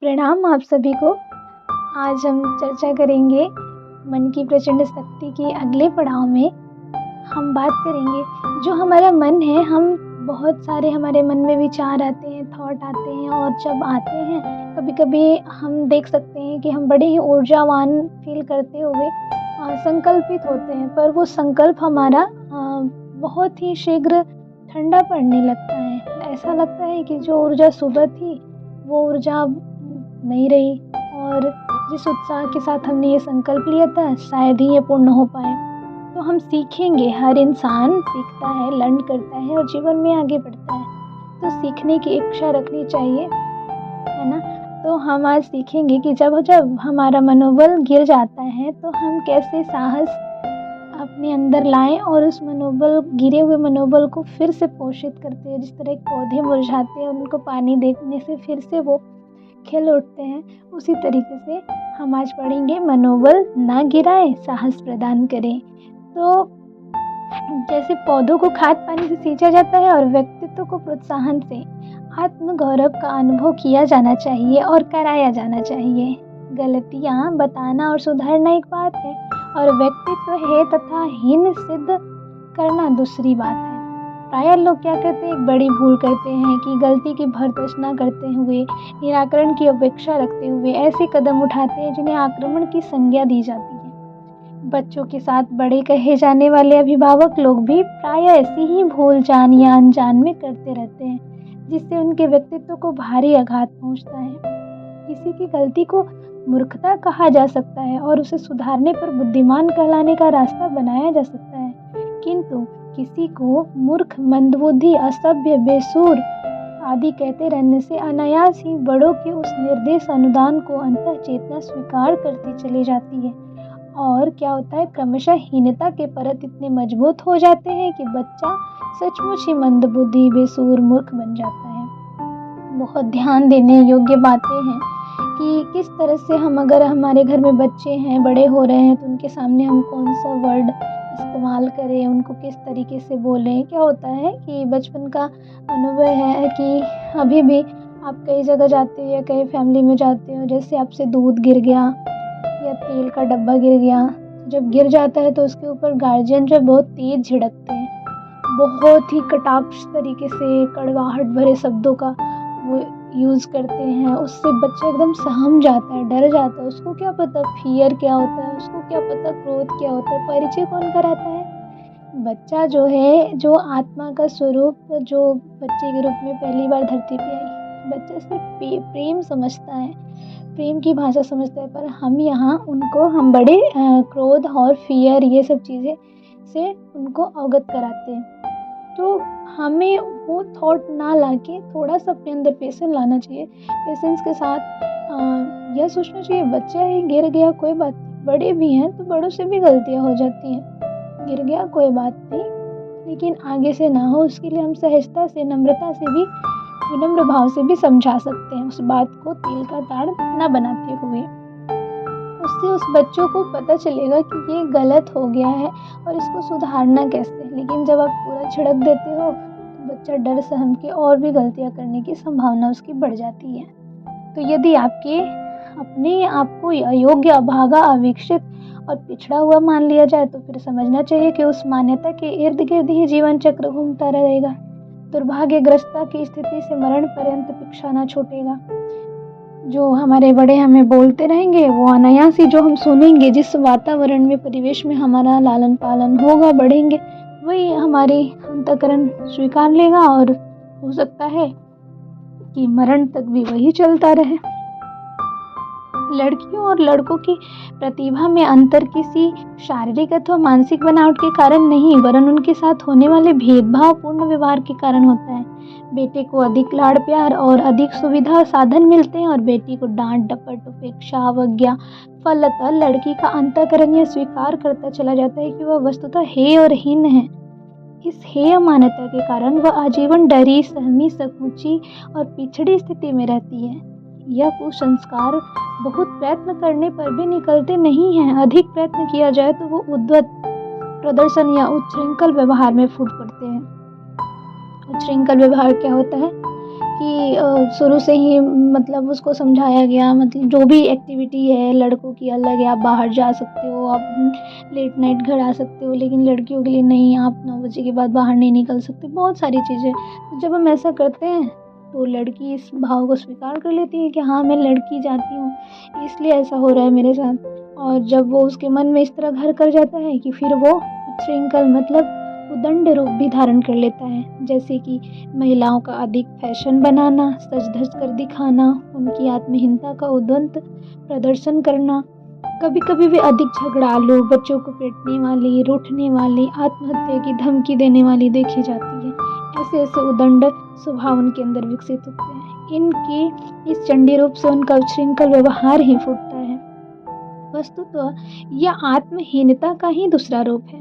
प्रणाम आप सभी को। आज हम चर्चा करेंगे मन की प्रचंड शक्ति के अगले पड़ाव में। हम बात करेंगे जो हमारा मन है, हम बहुत सारे हमारे मन में विचार आते हैं, थॉट आते हैं, और जब आते हैं कभी कभी हम देख सकते हैं कि हम बड़े ही ऊर्जावान फील करते हुए संकल्पित होते हैं, पर वो संकल्प हमारा बहुत ही शीघ्र ठंडा पड़ने लगता है। ऐसा लगता है कि जो ऊर्जा सुबह थी वो ऊर्जा अब नहीं रही, और जिस उत्साह के साथ हमने ये संकल्प लिया था शायद ही ये पूर्ण हो पाए। तो हम सीखेंगे, हर इंसान सीखता है, लर्न करता है और जीवन में आगे बढ़ता है, तो सीखने की इच्छा रखनी चाहिए, है ना। तो हम आज सीखेंगे कि जब जब हमारा मनोबल गिर जाता है तो हम कैसे साहस अपने अंदर लाएं और उस गिरे हुए मनोबल को फिर से पोषित करते हैं। जिस तरह एक पौधे मुरझाते हैं, उनको पानी देने से फिर से वो खिल उठते हैं, उसी तरीके से हम आज पढ़ेंगे मनोबल ना गिराए, साहस प्रदान करें। तो जैसे पौधों को खाद पानी से सींचा जाता है और व्यक्तित्व को प्रोत्साहन से आत्म गौरव का अनुभव किया जाना चाहिए और कराया जाना चाहिए। गलतियाँ बताना और सुधारना एक बात है, और व्यक्तित्व है तथा हीन सिद्ध करना दूसरी बात है। प्रायः लोग क्या करते हैं, एक बड़ी भूल करते हैं कि गलती की भर्त्सना करते हुए, निराकरण की अपेक्षा रखते हुए ऐसे कदम उठाते हैं जिन्हें आक्रमण की संज्ञा दी जाती है। बच्चों के साथ बड़े कहे जाने वाले अभिभावक लोग भी प्रायः ऐसी ही भूल जान या अनजान में करते रहते हैं, जिससे उनके व्यक्तित्व को भारी आघात पहुंचता है। किसी की गलती को मूर्खता कहा जा सकता है और उसे सुधारने पर बुद्धिमान कहलाने का रास्ता बनाया जा सकता है, किंतु किसी को मूर्ख, मंदबुद्धि, असभ्य, बेसूर आदि कहते रहने से अनायास ही बड़ों के उस निर्देश अनुदान को अंतः चेतना स्वीकार करती चली जाती है, और क्या होता है, क्रमशः हीनता के परत इतने मजबूत हो जाते हैं कि बच्चा सचमुच ही मंदबुद्धि, बेसूर, मूर्ख बन जाता है। बहुत ध्यान देने योग्य बातें हैं कि किस तरह से हम, अगर हमारे घर में बच्चे हैं, बड़े हो रहे हैं, तो उनके सामने हम कौन सा वर्ड इस्तेमाल करें, उनको किस तरीके से बोलें। क्या होता है कि बचपन का अनुभव है कि अभी भी आप कई जगह जाते हो या कई फैमिली में जाते हो, जैसे आपसे दूध गिर गया या तेल का डब्बा गिर गया, जब गिर जाता है तो उसके ऊपर गार्जियन जो बहुत तेज झिड़कते हैं, बहुत ही कटाक्ष तरीके से कड़वाहट भरे शब्दों का वो यूज़ करते हैं। उससे बच्चा एकदम सहम जाता है, डर जाता है। उसको क्या पता फियर क्या होता है, उसको क्या पता क्रोध क्या होता है। परिचय कौन कराता है? बच्चा जो है, जो आत्मा का स्वरूप, जो बच्चे के रूप में पहली बार धरती पे आई, बच्चा सिर्फ प्रेम समझता है, प्रेम की भाषा समझता है, पर हम बड़े क्रोध और फियर, ये सब चीज़ें से उनको अवगत कराते हैं। तो हमें वो थॉट ना लाके थोड़ा सा अपने अंदर पेशेंस लाना चाहिए। पेशेंस के साथ यह सोचना चाहिए, बच्चा ही गिर गया कोई बात नहीं, बड़े भी हैं तो बड़ों से भी गलतियां हो जाती हैं, गिर गया कोई बात नहीं, लेकिन आगे से ना हो, उसके लिए हम सहजता से, नम्रता से भी, विनम्र भाव से भी समझा सकते हैं, उस बात को तिल का ताड़ ना बनाते हुए। उससे उस बच्चों को पता चलेगा कि ये गलत हो गया है और इसको सुधारना कैसे। लेकिन जब आप पूरा छिड़क देते हो तो बच्चा डर सहम के और भी गलतियां करने की संभावना उसकी बढ़ जाती है। तो यदि आपके अपने आप को अयोग्य, अभागा, अविकसित और पिछड़ा हुआ मान लिया जाए, तो फिर समझना चाहिए कि उस मान्यता के इर्द गिर्द ही जीवन चक्र घूमता रहेगा। दुर्भाग्यग्रस्ता की स्थिति से मरण पर्यंत पीछा न छूटेगा। जो हमारे बड़े हमें बोलते रहेंगे, वो अनायास ही जो हम सुनेंगे, जिस वातावरण में, परिवेश में हमारा लालन पालन होगा, बढ़ेंगे, वही हमारी अंतःकरण स्वीकार लेगा, और हो सकता है कि मरण तक भी वही चलता रहे। लड़कियों और लड़कों की प्रतिभा में अंतर किसी शारीरिक अथवा मानसिक बनावट के कारण नहीं, वरन उनके साथ होने वाले भेदभावपूर्ण व्यवहार के कारण होता है। बेटे को अधिक लाड़ प्यार और अधिक सुविधा साधन मिलते हैं, और बेटी को डांट, डपट, उपेक्षा, अवज्ञा, फलतः लड़की का अंतःकरण यह स्वीकार करता चला जाता है कि वह वस्तुतः हेय और हीन है। इस हेय मान्यता के कारण वह आजीवन डरी, सहमी, संकुची और पिछड़ी स्थिति में रहती है। यह कुसंस्कार बहुत प्रयत्न करने पर भी निकलते नहीं हैं। अधिक प्रयत्न किया जाए तो वो उद्धत प्रदर्शन या उच्छृंखल व्यवहार में फूट पड़ते हैं। उच्छृंखल व्यवहार क्या होता है कि शुरू से ही मतलब उसको समझाया गया, मतलब जो भी एक्टिविटी है लड़कों की अलग है, आप बाहर जा सकते हो, आप लेट नाइट घर आ सकते हो, लेकिन लड़कियों के लिए नहीं, आप 9 बजे के बाद बाहर नहीं निकल सकते, बहुत सारी चीज़ें। तो जब हम ऐसा करते हैं तो लड़की इस भाव को स्वीकार कर लेती है कि हाँ, मैं लड़की जाती हूँ, इसलिए ऐसा हो रहा है मेरे साथ। और जब वो उसके मन में इस तरह घर कर जाता है कि फिर वो उच्छृंखल मतलब उदंड रूप भी धारण कर लेता है, जैसे कि महिलाओं का अधिक फैशन बनाना, सज-धज कर दिखाना, उनकी आत्महीनता का उद्वंत प्रदर्शन करना। कभी-कभी वे अधिक झगड़ालू, बच्चों को पीटने वाली, रूठने वाली, आत्महत्या की धमकी देने वाली देखी जाती है। ऐसे-ऐसे उदंड स्वभाव उनके अंदर विकसित होते हैं। इनकी इस चंडी रूप से उनका उच्छृंखल व्यवहार ही फूटता है। वस्तुतः यह आत्महीनता का ही दूसरा रूप है।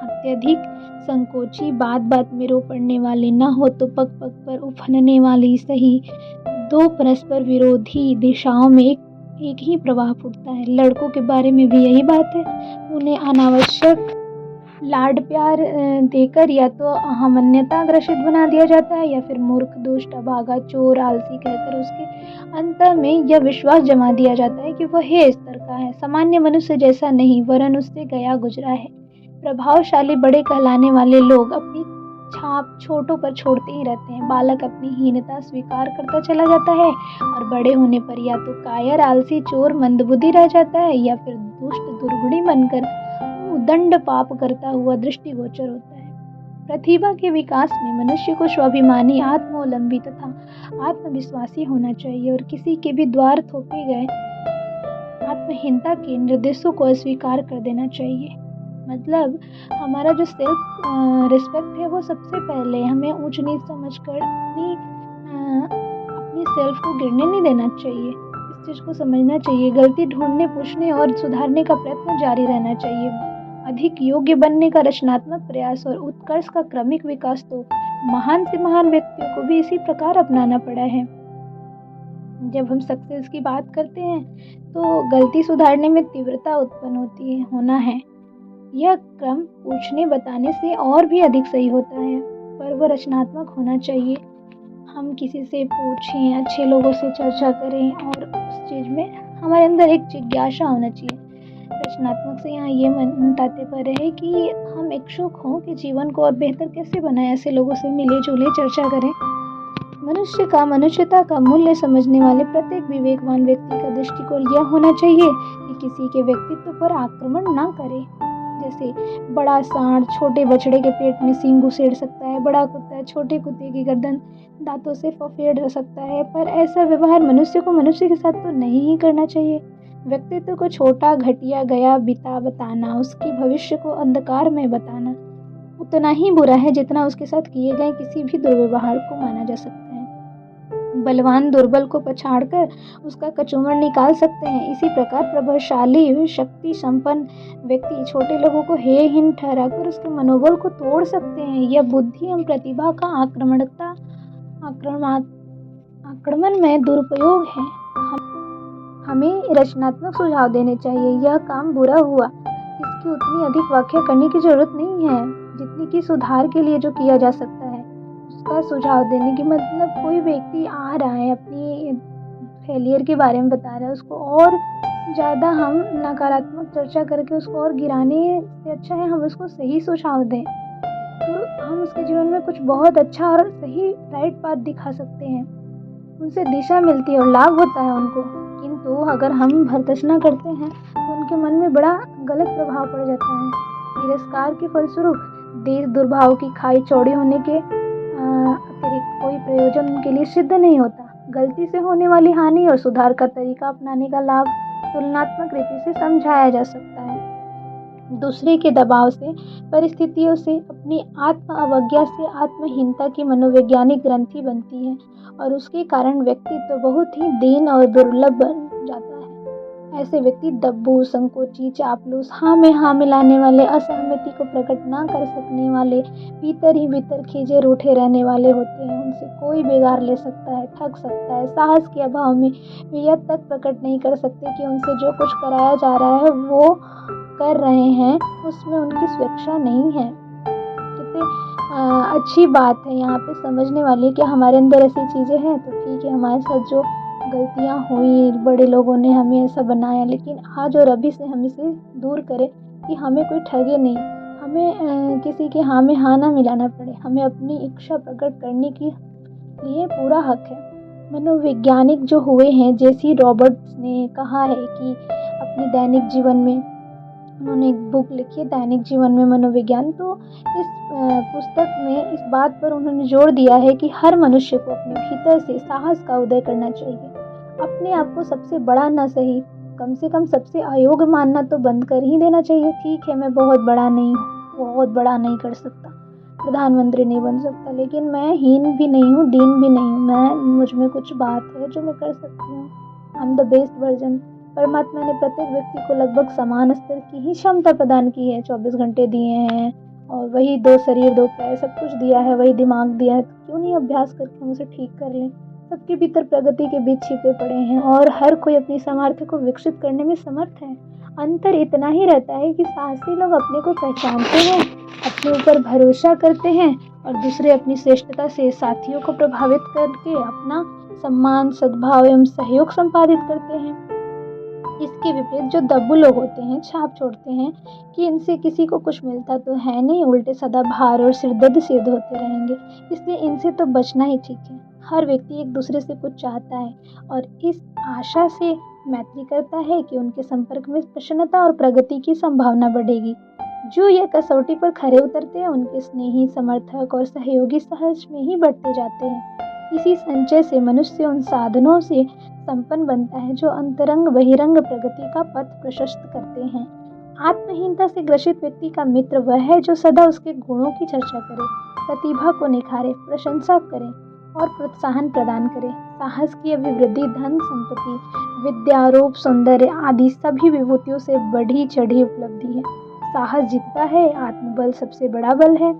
अत्यधिक संकोची, बात-बात में रो पड़ने वाली, न हो तो पग-पग पर उफनने वाली, सही दो परस्पर विरोधी दिशाओं में एक ही प्रवाह फूटता है। लड़कों के बारे में भी यही बात है। उन्हें अनावश्यक लाड प्यार देकर या तो अहमन्यता ग्रसित बना दिया जाता है, या फिर मूर्ख, दुष्ट, अभागा, चोर, आलसी कहकर उसके अंत में यह विश्वास जमा दिया जाता है कि वह हे स्तर का है, सामान्य मनुष्य जैसा नहीं, वरन उससे गया गुजरा है। प्रभावशाली बड़े कहलाने वाले लोग अपनी छाप छोटों पर छोड़ते ही रहते हैं। बालक अपनी हीनता स्वीकार करता चला जाता है और बड़े होने पर या तो कायर, आलसी, चोर, मंदबुद्धि रह जाता है, या फिर दुष्ट, दुर्गुणी बनकर उदंड पाप करता हुआ दृष्टिगोचर होता है। प्रतिभा के विकास में मनुष्य को स्वाभिमानी, आत्मावलंबी तथा आत्मविश्वासी होना चाहिए और किसी के भी द्वार थोपे गए आत्महीनता के निर्देशों को अस्वीकार कर देना चाहिए। मतलब हमारा जो सेल्फ रिस्पेक्ट है वो सबसे पहले, हमें ऊंच नीच समझकर अपनी सेल्फ को गिरने नहीं देना चाहिए। इस चीज़ को समझना चाहिए। गलती ढूंढने, पूछने और सुधारने का प्रयत्न जारी रहना चाहिए। अधिक योग्य बनने का रचनात्मक प्रयास और उत्कर्ष का क्रमिक विकास तो महान से महान व्यक्तियों को भी इसी प्रकार अपनाना पड़ा है। जब हम सक्सेस की बात करते हैं तो गलती सुधारने में तीव्रता उत्पन्न होना है। यह क्रम पूछने बताने से और भी अधिक सही होता है, पर वह रचनात्मक होना चाहिए। हम किसी से पूछें, अच्छे लोगों से चर्चा करें और उस चीज़ में हमारे अंदर एक जिज्ञासा होना चाहिए। रचनात्मक से यहाँ ये तात्पर्य है कि हम इच्छुक हों कि जीवन को और बेहतर कैसे बनाएं, ऐसे लोगों से मिले जुले चर्चा करें। मनुष्यता का मूल्य समझने वाले प्रत्येक विवेकवान व्यक्ति का दृष्टिकोण यह होना चाहिए कि किसी के व्यक्तित्व पर आक्रमण ना करे। जैसे बड़ा सांड छोटे बछड़े के पेट में सींग घुसेड़ सकता है, बड़ा कुत्ता छोटे कुत्ते की गर्दन दांतों से फफेड़ सकता है, पर ऐसा व्यवहार मनुष्य को मनुष्य के साथ तो नहीं ही करना चाहिए। व्यक्तित्व को छोटा, घटिया, गया बिता बताना, उसके भविष्य को अंधकार में बताना उतना ही बुरा है जितना उसके साथ किए गए किसी भी दुर्व्यवहार को माना जा सकता है। बलवान दुर्बल को पछाड़कर उसका कचूमर निकाल सकते हैं, इसी प्रकार प्रभावशाली, शक्ति संपन्न व्यक्ति छोटे लोगों को हेयहीन ठहराकर उसके मनोबल को तोड़ सकते हैं। यह बुद्धि एवं प्रतिभा का आक्रमण में दुरुपयोग है। हमें रचनात्मक सुझाव देने चाहिए। यह काम बुरा हुआ, इसकी उतनी अधिक व्याख्या करने की जरूरत नहीं है जितनी कि सुधार के लिए जो किया जा सकता है उसका सुझाव देने की। मतलब कोई व्यक्ति आ रहा है अपनी फेलियर के बारे में बता रहा है, उसको और ज़्यादा हम नकारात्मक चर्चा करके उसको और गिराने से अच्छा है हम उसको सही सुझाव दें, तो हम उसके जीवन में कुछ बहुत अच्छा और सही राइट पाथ दिखा सकते हैं। उनसे दिशा मिलती है और लाभ होता है उनको। किंतु अगर हम भर्त्सना करते हैं तो उनके मन में बड़ा गलत प्रभाव पड़ जाता है। तिरस्कार के फलस्वरूप देश दुर्भाव की खाई चौड़ी होने के अतिरिक्त कोई प्रयोजन उनके लिए सिद्ध नहीं होता। गलती से होने वाली हानि और सुधार का तरीका अपनाने का लाभ तुलनात्मक रीति से समझाया जा सकता है। दूसरे के दबाव से, परिस्थितियों से, अपनी आत्म अवज्ञा से आत्महीनता की मनोवैज्ञानिक ग्रंथि बनती है और उसके कारण व्यक्तित्व बहुत ही दीन और दुर्लभ बन जाता है। ऐसे व्यक्ति दब्बू, संकोची, चापलूस, हाँ में हाँ मिलाने वाले, असहमति को प्रकट ना कर सकने वाले, भीतर ही भीतर खींचे रूठे रहने वाले होते हैं। उनसे कोई बेगार ले सकता है, ठग सकता है। साहस के अभाव में वे यह तक प्रकट नहीं कर सकते कि उनसे जो कुछ कराया जा रहा है वो कर रहे हैं उसमें उनकी स्वेच्छा नहीं है। कहते अच्छी बात है यहाँ पे समझने वाली कि हमारे अंदर ऐसी चीज़ें हैं तो ठीक है, हमारे साथ जो गलतियाँ हुई, बड़े लोगों ने हमें ऐसा बनाया, लेकिन आज और अभी से हम इसे दूर करें कि हमें कोई ठगे नहीं। हमें किसी के हाँ में हाँ ना मिलाना पड़े। हमें अपनी इच्छा प्रकट करने की लिए पूरा हक है। मनोवैज्ञानिक जो हुए हैं, जेसी रॉबर्ट्स ने कहा है कि अपने दैनिक जीवन में उन्होंने एक बुक लिखी है, दैनिक जीवन में मनोविज्ञान। तो इस पुस्तक में इस बात पर उन्होंने जोर दिया है कि हर मनुष्य को अपने भीतर से साहस का उदय करना चाहिए। अपने आप को सबसे बड़ा ना सही, कम से कम सबसे अयोग्य मानना तो बंद कर ही देना चाहिए। ठीक है, मैं बहुत बड़ा नहीं हूँ, बहुत बड़ा नहीं कर सकता, प्रधानमंत्री नहीं बन सकता, लेकिन मैं हीन भी नहीं हूँ, दीन भी नहीं हूँ। मुझ में कुछ बात है जो मैं कर सकती हूँ। I am the best version. परमात्मा ने प्रत्येक व्यक्ति को लगभग समान स्तर की ही क्षमता प्रदान की है। 24 घंटे दिए हैं और वही 2 शरीर 2 पैर सब कुछ दिया है, वही दिमाग दिया है, तो क्यों नहीं अभ्यास करके हम उसे ठीक कर लें। सबके भीतर प्रगति के बीज छिपे पड़े हैं और हर कोई अपनी सामर्थ्य को विकसित करने में समर्थ है। अंतर इतना ही रहता है कि साहसी लोग अपने को पहचानते हैं, अपने ऊपर भरोसा करते हैं और दूसरे अपनी श्रेष्ठता से साथियों को प्रभावित करके अपना सम्मान, सद्भाव एवं सहयोग संपादित करते हैं। इसके विपरीत जो दब्बू लोग होते हैं, छाप छोड़ते हैं कि इनसे किसी को कुछ मिलता तो है नहीं, उल्टे सदा भार और सिरदर्द सिद्ध होते रहेंगे, इसलिए इनसे तो बचना ही ठीक है। हर व्यक्ति एक दूसरे से कुछ चाहता है और इस आशा से मैत्री करता है कि उनके संपर्क में प्रसन्नता और प्रगति की संभावना बढ़ेगी। जो यह कसौटी पर खरे उतरते हैं, उनके स्नेही, समर्थक और सहयोगी सहज में ही बढ़ते जाते हैं। इसी संचय से मनुष्य उन साधनों से संपन्न बनता है जो अंतरंग बहिरंग प्रगति का पथ प्रशस्त करते हैं। आत्महीनता से ग्रसित व्यक्ति का मित्र वह है जो सदा उसके गुणों की चर्चा करे, प्रतिभा को निखारे, प्रशंसा करे और प्रोत्साहन प्रदान करे। साहस की अभिवृद्धि धन संपत्ति, विद्या, रूप, सौंदर्य आदि सभी विभूतियों से बढ़ी चढ़ी उपलब्धि है। साहस जीतता है, आत्मबल सबसे बड़ा बल है।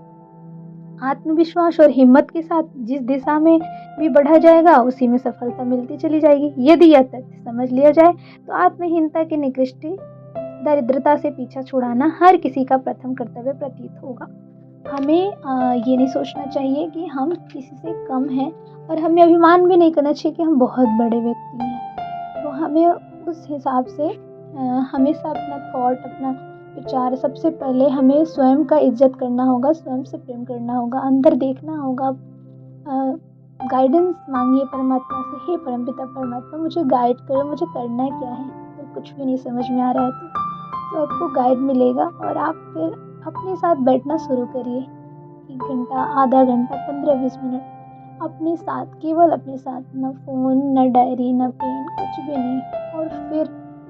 आत्मविश्वास और हिम्मत के साथ जिस दिशा में भी बढ़ा जाएगा, उसी में सफलता मिलती चली जाएगी। यदि यह तथ्य समझ लिया जाए तो आत्महीनता की निकृष्टि, दरिद्रता से पीछा छुड़ाना हर किसी का प्रथम कर्तव्य प्रतीत होगा। हमें ये नहीं सोचना चाहिए कि हम किसी से कम हैं और हमें अभिमान भी नहीं करना चाहिए कि हम बहुत बड़े व्यक्ति हैं। तो हमें उस हिसाब से हमेशा अपना थॉट, अपना विचार, सबसे पहले हमें स्वयं का इज्जत करना होगा, स्वयं से प्रेम करना होगा, अंदर देखना होगा। गाइडेंस मांगिए परमात्मा से, हे परमपिता परमात्मा मुझे गाइड करो, मुझे करना क्या है। तो कुछ भी नहीं समझ में आ रहा है तो आपको गाइड मिलेगा और आप फिर अपने साथ बैठना शुरू करिए। 1 घंटा, आधा घंटा, 15-20 मिनट अपने साथ, केवल अपने साथ, न फ़ोन, न डायरी, न पेन, कुछ भी नहीं। और फिर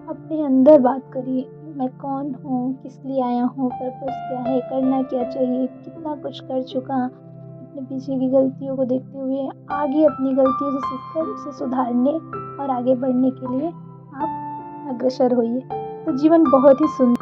अपने अंदर बात करिए, मैं कौन हूँ, किस लिए आया हूँ, पर्पस क्या है, करना क्या चाहिए, कितना कुछ कर चुका। अपने पीछे की गलतियों को देखते हुए आगे अपनी गलतियों से सीखकर उसे सुधारने और आगे बढ़ने के लिए आप अग्रसर होइए। तो जीवन बहुत ही सुंदर